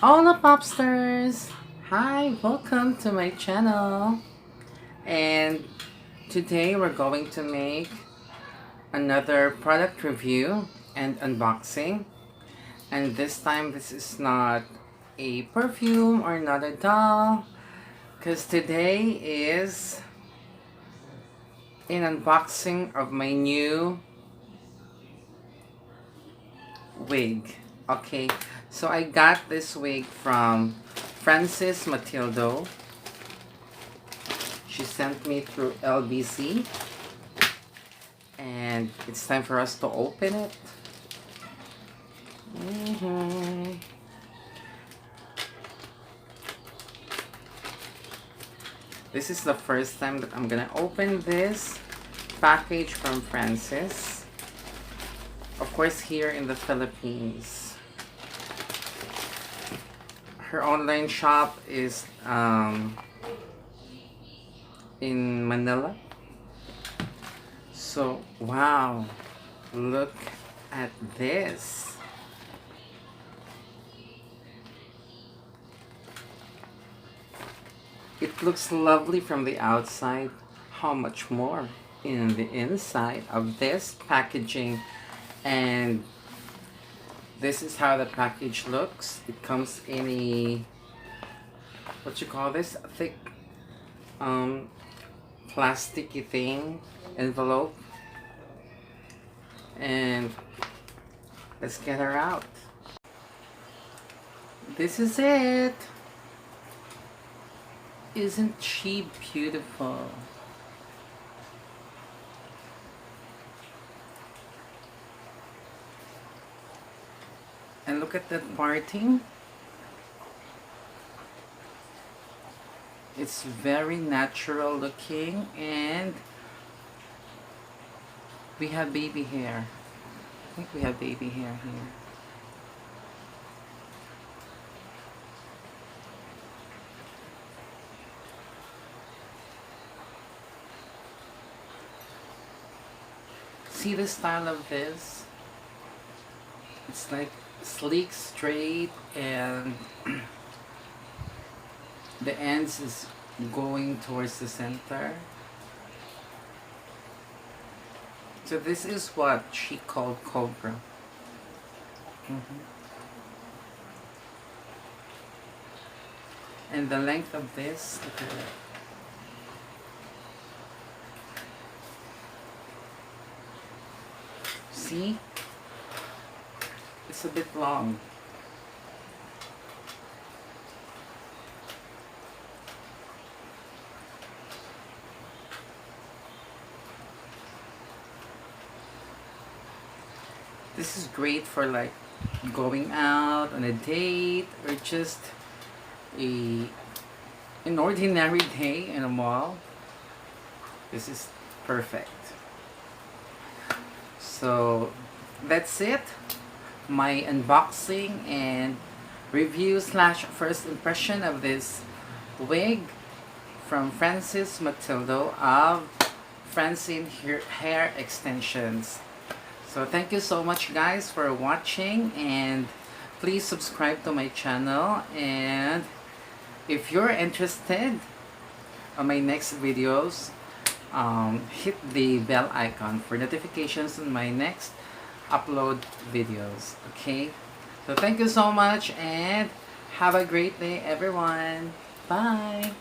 Hola popsters! Hi, welcome to my channel. And today we're going to make another product review and unboxing. And this time this is not a perfume or not a doll, because today is an unboxing of my new wig. Okay, so I got this wig from Francis Matildo. She sent me through LBC, and it's time for us to open it. This is the first time that I'm gonna open this package from Francis, of course, here in the Philippines. Her online shop is in Manila. So wow, look at this. It looks lovely from the outside. How much more in the inside of this packaging? And this is how the package looks. It comes in a, what you call this, a thick plasticky thing, envelope. And let's get her out. This is it. Isn't she beautiful? And look at that parting. It's very natural looking, and we have baby hair. I think we have baby hair here. See the style of this? It's like sleek, straight, and the ends is going towards the center. So this is what she called Cobra. And the length of this, look at it. See? It's a bit long. This is great for like going out on a date, or just an ordinary day in a mall. This is perfect. So that's it. My unboxing and review slash first impression of this wig from Francis Matildo of Francine Hair Extensions. So thank you so much guys for watching, and please subscribe to my channel, and if you're interested on my next videos, hit the bell icon for notifications on my next upload videos. Okay, so thank you so much, and have a great day everyone. Bye.